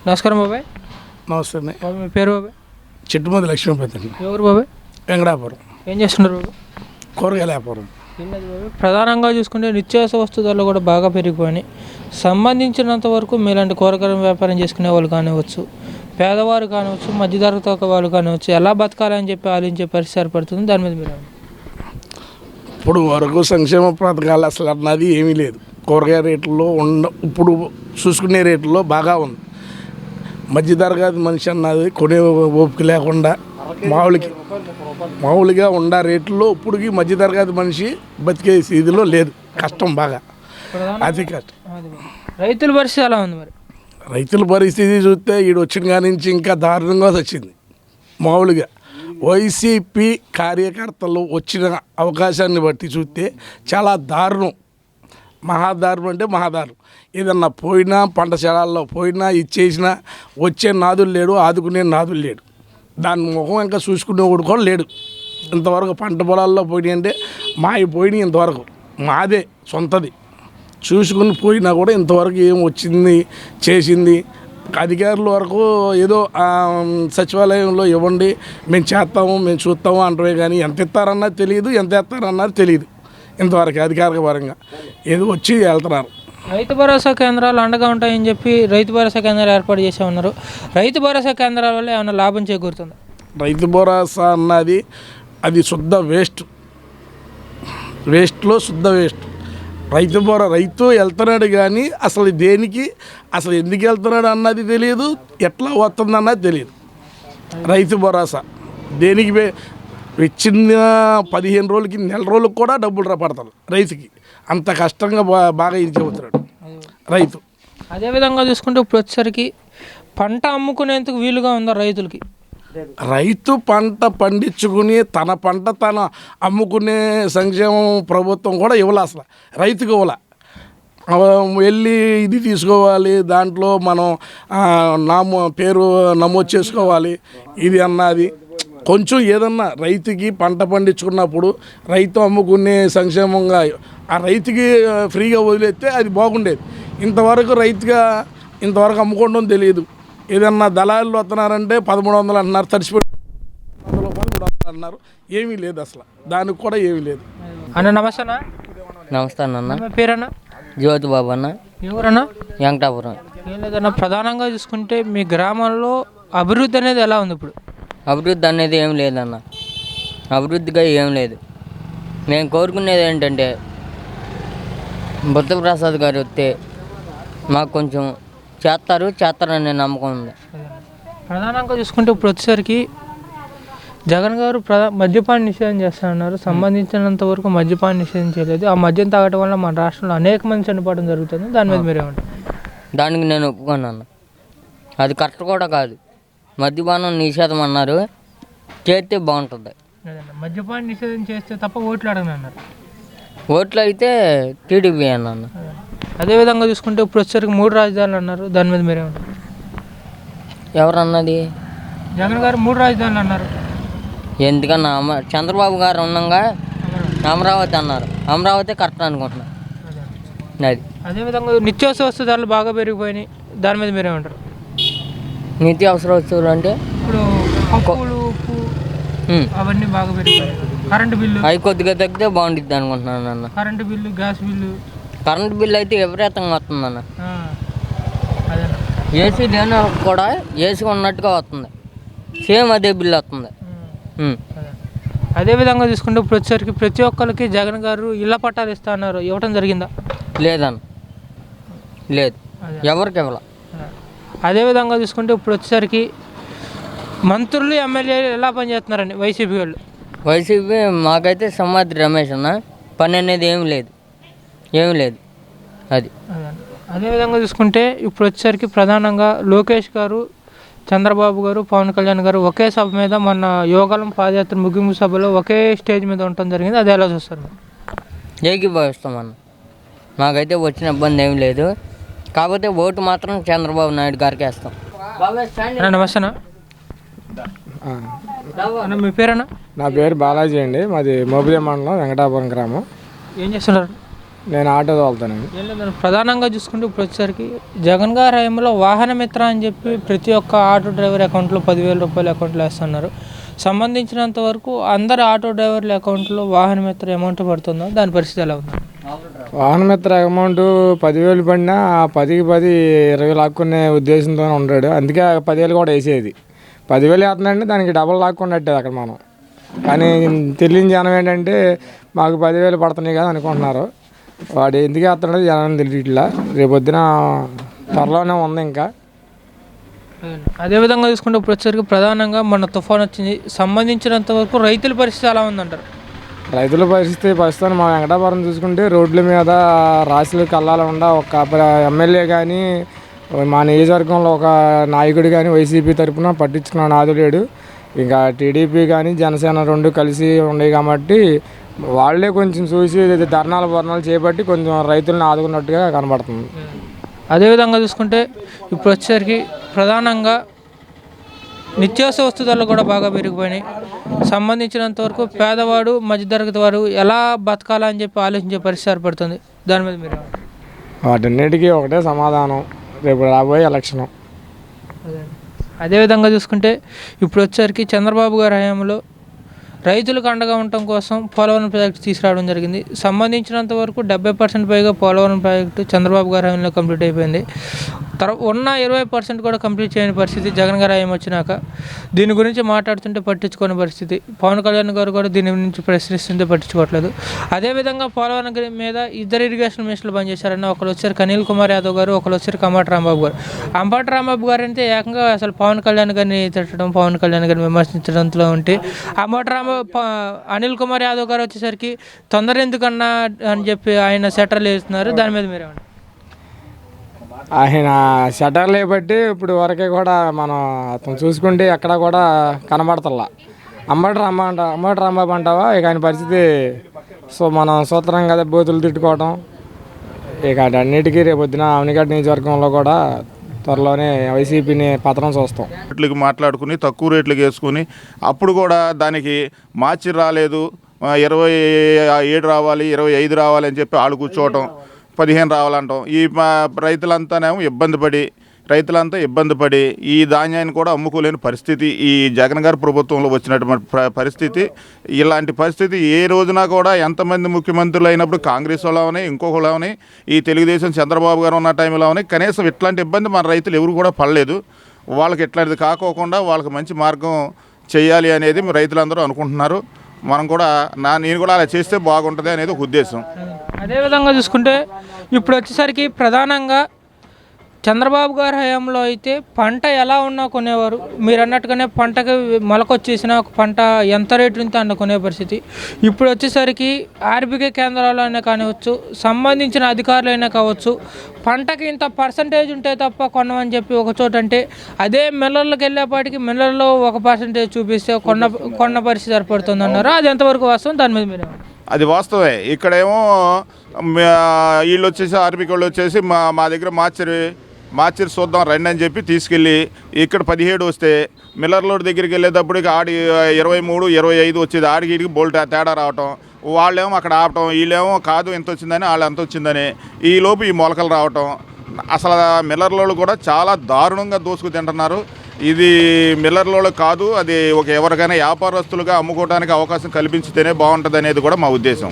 నమస్కారం బాబాయ్. నమస్తే అండి. బాబాయ్ మీ పేరు బాబాయ్? చెట్టుమంది లక్ష్మీపతి అండి. ఎవరు బాబాయ్? వెంకటాపురం. ఏం చేస్తున్నారు బాబాయ్? కూరగాయల వ్యాపారం. ప్రధానంగా చూసుకుంటే నిత్యావసర వస్తు ధరలు కూడా బాగా పెరిగిపోయినాయి. సంబంధించినంత వరకు మీలాంటి కూరగాయల వ్యాపారం చేసుకునే వాళ్ళు కానివచ్చు, పేదవారు కానివచ్చు, మధ్యతరగతి వాళ్ళు కానివచ్చు, ఎలా బతకాలని చెప్పి ఆలోచించే పరిస్థితి ఏర్పడుతుంది. దాని మీద మీరు ఇప్పుడు వరకు సంక్షేమ పథకాలు అసలు అన్నది ఏమీ లేదు. కూరగాయ రేట్లలో ఇప్పుడు చూసుకునే రేట్లలో బాగా ఉంది. మధ్యతరగతి మనిషి అన్నది కొనే ఓపిక లేకుండా మామూలుగా ఉండ రేట్లలో ఇప్పుడుకి మధ్యతరగతి మనిషి బతికే స్థితిలో లేదు. కష్టం బాగా, అతి కష్టం. రైతుల పరిస్థితి ఎలా ఉంది మరి? రైతుల పరిస్థితి చూస్తే ఈడు వచ్చిన కాడి నుంచి ఇంకా దారుణంగా వచ్చింది. మామూలుగా వైసీపీ కార్యకర్తలు వచ్చిన అవకాశాన్ని బట్టి చూస్తే చాలా దారుణం, మహాదారుణం అంటే మహాదారుణం. ఏదన్నా పోయినా పంట పొలాల్లో పోయినా ఇచ్చేసినా వచ్చే నాదులు లేడు, ఆదుకునే నాదులు లేడు. దాని ముఖం ఇంకా చూసుకునేవాడు కూడా లేడు. ఇంతవరకు పంట పొలాల్లో పోయినాయి అంటే పోయినాయి. ఇంతవరకు మాదే సొంతది చూసుకుని పోయినా కూడా ఇంతవరకు ఏం వచ్చింది చేసింది. అధికారుల వరకు ఏదో సచివాలయంలో ఇవ్వండి, మేము చేస్తాము, మేము చూస్తాము అంటవే కానీ ఎంత ఇస్తారన్నది తెలియదు, ఎంత ఇస్తారన్నది తెలియదు. ఇంతవరకు అధికారిక పరంగా ఏదో వచ్చి వెళ్తున్నారు. రైతు భరోసా కేంద్రాలు అండగా ఉంటాయని చెప్పి రైతు భరోసా కేంద్రాలు ఏర్పాటు చేసే ఉన్నారు. రైతు భరోసా కేంద్రాల వల్ల ఏమైనా లాభం చేకూరుతుంది? రైతు భరోసా అన్నది అది శుద్ధ వేస్ట్లో శుద్ధ వేస్ట్. రైతు వెళ్తున్నాడు కానీ అసలు దేనికి, అసలు ఎందుకు వెళ్తున్నాడు అన్నది తెలియదు, ఎట్లా వస్తుంది అన్నది తెలియదు. రైతు భరోసా దేనికి ఇచ్చిన 15 రోజులకి నెల రోజులకు కూడా డబ్బులు పడతారు రైతుకి. అంత కష్టంగా బాగా ఇది చెబుతున్నాడు రైతు. అదేవిధంగా చూసుకుంటే ఇప్పుడు వచ్చేసరికి పంట అమ్ముకునేందుకు వీలుగా ఉందా రైతులకి? రైతు పంట పండించుకుని తన పంట తను అమ్ముకునే సంక్షేమం ప్రభుత్వం కూడా ఇవ్వాలి. అసలు రైతుకు ఇవ్వాలి. వెళ్ళి ఇది తీసుకోవాలి, దాంట్లో మనం పేరు నమోదు చేసుకోవాలి, ఇది అన్నది కొంచెం ఏదన్నా రైతుకి పంట పండించుకున్నప్పుడు రైతు అమ్ముకునే సంక్షేమంగా ఆ రైతుకి ఫ్రీగా వదిలేస్తే అది బాగుండేది. ఇంతవరకు అమ్ముకోవడం తెలియదు. ఏదన్నా దళారులు వస్తున్నారంటే 1300 అంటున్నారు, తడిచిపోయి 1300 అంటున్నారు. ఏమీ లేదు, అసలు దానికి కూడా ఏమీ లేదు. అన్న నమస్తే అన్న. నమస్తే అన్న. పేరన్నా? జ్యోతి బాబు అన్న. ఎవరన్నా? వెంకటాపురం. ఏం లేదన్న, ప్రధానంగా చూసుకుంటే మీ గ్రామంలో అభివృద్ధి అనేది ఎలా ఉంది ఇప్పుడు? అభివృద్ధి అనేది ఏం లేదన్న, అభివృద్ధిగా ఏం లేదు. నేను కోరుకునేది ఏంటంటే బుద్ధప్రసాద్ గారు వస్తే మాకు కొంచెం చేస్తారనే నమ్మకం ఉంది. ప్రధానంగా చూసుకుంటే ఇప్పుడు వచ్చేసరికి జగన్ గారు మద్యపాన నిషేధం చేస్తున్నారు. సంబంధించినంత వరకు మద్యపాన నిషేధం చేయలేదు. ఆ మద్యం తాగడం వల్ల మన రాష్ట్రంలో అనేక మంది చనిపోవడం జరుగుతుంది. దాని మీద మీరేమంటారు? దానికి నేను ఒప్పుకున్నాను. అది కరెక్ట్ కూడా కాదు. మద్యపానం నిషేధం అన్నారు, చేస్తే బాగుంటుంది. మద్యపాన నిషేధం చేస్తే తప్ప ఓట్లు అడగనన్నారు. ఓట్లు అయితే టీడీపీ అన్న. అదేవిధంగా చూసుకుంటే ఇప్పుడు వచ్చేసరికి 3 రాజధానులు అన్నారు. దాని మీద మీరేమంటారు? ఎవరన్నది? జగన్ గారు 3 రాజధానులు అన్నారు. ఎందుకన్నా చంద్రబాబు గారు ఉండగా అమరావతి అన్నారు. అమరావతి కరెక్ట్ అనుకుంటున్నా. అది అదేవిధంగా నిత్యావసర వస్తు ధరలు బాగా పెరిగిపోయినాయి. దాని మీద మీరేమంటారు? నిత్యావసర వస్తువులు అంటే ఇప్పుడు పప్పులు, ఉప్పు అవన్నీ బాగా పెరిగిపోయాయి. కరెంటు బిల్లు అవి కొద్దిగా తగ్గితే బాగుంటుంది అనుకుంటున్నాను అన్న. Current bill, gas bill. Current bill అయితే విపరీతంగా వస్తుందన్న. అదే ఏసీ లేని కూడా ఏసీ ఉన్నట్టుగా వస్తుంది, సేమ్ అదే బిల్లు వస్తుంది. అదేవిధంగా చూసుకుంటే ఇప్పుడు వచ్చేసరికి ప్రతి ఒక్కరికి జగన్ గారు ఇళ్ల పట్టాలు ఇస్తా అన్నారు. ఇవ్వటం జరిగిందా? లేదన్న, లేదు, ఎవరికి ఇవ్వాల. అదేవిధంగా చూసుకుంటే ఇప్పుడు వచ్చేసరికి మంత్రులు, ఎమ్మెల్యేలు ఎలా పనిచేస్తున్నారండి వైసీపీ వాళ్ళు? వైసీపీ మాకైతే సమాధి రమేష్ అన్న పని అనేది ఏమి లేదు అది. అదేవిధంగా చూసుకుంటే ఇప్పుడు వచ్చేసరికి ప్రధానంగా లోకేష్ గారు, చంద్రబాబు గారు, పవన్ కళ్యాణ్ గారు ఒకే సభ మీద మన యోగాలం పాదయాత్ర ముగింపు సభలో ఒకే స్టేజ్ మీద ఉండటం జరిగింది. అది ఎలా చూస్తారు? ఏకీభవిస్తామన్న, మాకైతే వచ్చిన ఇబ్బంది ఏమి లేదు. కాకపోతే ఓటు మాత్రం చంద్రబాబు నాయుడు గారికి వేస్తాం. నమస్తేనా మీ పేరేనా? నా పేరు బాలాజీ అండి. మాది మోబిలే మండలం, వెంకటాపురం గ్రామం. ఏం చేస్తున్నారు? నేను ఆటో తోలుతానండి. ఏం లేదండి, ప్రధానంగా చూసుకుంటే ఇప్పుడు వచ్చేసరికి జగన్ గారి హయాంలో వాహన మిత్ర అని చెప్పి ప్రతి ఒక్క ఆటో డ్రైవర్ అకౌంట్లో 10,000 రూపాయలు అకౌంట్లో వేస్తున్నారు. సంబంధించినంత వరకు అందరు ఆటో డ్రైవర్ల అకౌంట్లో వాహన మిత్ర అమౌంట్ పడుతుందో దాని పరిస్థితి ఎలా ఉంది? వాహన మిత్ర అమౌంట్ 10,000 పడినా 10కి 10 20 లాక్కునే ఉద్దేశంతో ఉంటాడు. అందుకే 10,000 కూడా వేసేది. 10,000 వేస్తున్నాడంటే దానికి డబల్ లాక్కున్నట్టే అక్కడ మనం. కానీ తెలియని జనం ఏంటంటే మాకు 10,000 పడుతున్నాయి కదా అనుకుంటున్నారు. వాడు ఎందుకు వేస్తున్నాడో జనం తెలియట్లా. రేపొద్దున త్వరలోనే ఉంది ఇంకా. అదేవిధంగా చూసుకుంటే ఇప్పుడు వచ్చేసరికి ప్రధానంగా మన తుఫాన్ వచ్చింది. సంబంధించినంత వరకు రైతుల పరిస్థితి ఎలా ఉందంటారు? రైతుల ప్రస్తుతం మా వెంకటాపురం చూసుకుంటే రోడ్ల మీద రాశులు కళ్ళాలు ఉండ ఒక ఎమ్మెల్యే కానీ మా నియోజకవర్గంలో ఒక నాయకుడు కానీ వైసీపీ తరఫున పట్టించుకున్న నాదు లేడు. ఇంకా టీడీపీ కానీ జనసేన రెండు కలిసి ఉన్నాయి కాబట్టి వాళ్ళే కొంచెం చూసి ధర్నాలు చేపట్టి కొంచెం రైతులను ఆదుకున్నట్టుగా కనబడుతుంది. అదేవిధంగా చూసుకుంటే ఇప్పుడు వచ్చేసరికి ప్రధానంగా నిత్యావసర వస్తు ధరలు కూడా బాగా పెరిగిపోయినాయి. సంబంధించినంత వరకు పేదవాడు మధ్యతరగతి వారు ఎలా బతకాలని చెప్పి ఆలోచించే పరిస్థితి ఏర్పడుతుంది. దాని మీద మీరు వాటన్నిటికీ ఒకటే సమాధానం, రేపు రాబోయే ఎలక్షన్. అదేవిధంగా చూసుకుంటే ఇప్పుడు వచ్చేసరికి చంద్రబాబు గారి హయాంలో రైతులకు అండగా ఉండటం కోసం పోలవరం ప్రాజెక్టు తీసుకురావడం జరిగింది. సంబంధించినంత వరకు 70% పైగా పోలవరం ప్రాజెక్టు చంద్రబాబు గారి హయాంలో కంప్లీట్ అయిపోయింది. ఉన్న 20% కూడా కంప్లీట్ చేయని పరిస్థితి జగన్ గారి హయాం వచ్చినాక. దీని గురించి మాట్లాడుతుంటే పట్టించుకోని పరిస్థితి. పవన్ కళ్యాణ్ గారు కూడా దీని నుంచి ప్రశ్నిస్తుంటే పట్టించుకోవట్లేదు. అదేవిధంగా పోలవరం మీద 2 ఇరిగేషన్ మినిస్టర్లు పనిచేశారని ఒకరు వచ్చారు అనిల్ కుమార్ యాదవ్ గారు, ఒకరు వచ్చారు అంబటి రాంబాబు గారు. అంబటి రాంబాబు గారు అంటే ఏకంగా అసలు పవన్ కళ్యాణ్ గారిని తిట్టడం, పవన్ కళ్యాణ్ గారిని విమర్శించడంతో ఉంటే అనిల్ కుమార్ యాదవ్ గారు వచ్చేసరికి తొందర ఎందుకన్నా అని చెప్పి ఆయన సెటర్లు వేస్తున్నారు. దాని మీద మీరేమంటారు? ఆయన షటర్లు బట్టి ఇప్పుడు వరకే కూడా మనం అతను చూసుకుంటే ఎక్కడ కూడా కనబడతల్లా. అంబటి రాంబాబు అంటావా ఇక ఆయన పరిస్థితి. సో మనం సూత్రం కదా బూతులు తిట్టుకోవటం. ఇక అన్నిటికీ రేపొద్దున అవనిగడ్డ నియోజకవర్గంలో కూడా త్వరలోనే వైసీపీని పతనం చూస్తాం. రేట్లకి మాట్లాడుకుని తక్కువ రేట్లకి వేసుకుని అప్పుడు కూడా దానికి మార్చి రాలేదు 27 రావాలి 25 రావాలి అని చెప్పి ఆడు కూర్చోవటం, 15 రావాలంటాం. ఈ రైతులంతానేమో ఇబ్బంది పడి ఈ ధాన్యాన్ని కూడా అమ్ముకోలేని పరిస్థితి ఈ జగన్ గారి ప్రభుత్వంలో వచ్చినటువంటి పరిస్థితి. ఇలాంటి పరిస్థితి ఏ రోజున కూడా ఎంతమంది ముఖ్యమంత్రులు అయినప్పుడు కాంగ్రెస్ వాళ్ళని ఇంకొకళ్ళని ఈ తెలుగుదేశం చంద్రబాబు గారు ఉన్న టైంలోనే కనీసం ఇట్లాంటి ఇబ్బంది మన రైతులు ఎవరు కూడా పడలేదు. వాళ్ళకి ఇట్లాంటిది కాకోకుండా వాళ్ళకి మంచి మార్గం చేయాలి అనేది రైతులందరూ అనుకుంటున్నారు. మనం కూడా నేను కూడా అలా చేస్తే బాగుంటుంది అనేది ఒక ఉద్దేశం. అదేవిధంగా చూసుకుంటే ఇప్పుడు వచ్చేసరికి ప్రధానంగా చంద్రబాబు గారి హయాంలో అయితే పంట ఎలా ఉన్నా కొనేవారు. మీరు అన్నట్టుగానే పంటకి మొలకొచ్చేసిన ఒక పంట ఎంత రేటు ఉంటే అన్న కొనే పరిస్థితి. ఇప్పుడు వచ్చేసరికి ఆర్బీకే కేంద్రాలు అయినా కానివచ్చు, సంబంధించిన అధికారులు అయినా కావచ్చు, పంటకి ఇంత పర్సంటేజ్ ఉంటే తప్ప కొనమని చెప్పి ఒక చోట అంటే అదే మిల్లర్లకు వెళ్ళేపాటికి మిల్లర్లో 1% చూపిస్తే కొన్న పరిస్థితి ఏర్పడుతుంది అన్నారు. అది ఎంతవరకు వాస్తవం? దాని మీద మీరు అది వాస్తవే. ఇక్కడేమో వీళ్ళు వచ్చేసి ఆర్బీకే వాళ్ళు వచ్చేసి మా దగ్గర మార్చి చూద్దాం రండి అని చెప్పి తీసుకెళ్ళి ఇక్కడ 17 వస్తే మిల్లర్ లోడ్ దగ్గరికి వెళ్ళేటప్పటికి ఆడి 23, 25 వచ్చేది. ఆడికి బోల్ట్ తేడా రావటం, వాళ్ళేమో అక్కడ ఆపటం, వీళ్ళేమో కాదు ఎంత వచ్చిందని వాళ్ళు ఎంత వచ్చిందని ఈ లోపు ఈ మొలకలు రావటం. అసలు మిల్లర్లోళ్ళు కూడా చాలా దారుణంగా దోసుకు తింటున్నారు. ఇది మిల్లర్లోళ్ళు కాదు, అది ఎవరికైనా వ్యాపారస్తులుగా అమ్ముకోవడానికి అవకాశం కల్పించితేనే బాగుంటుంది అనేది కూడా మా ఉద్దేశం.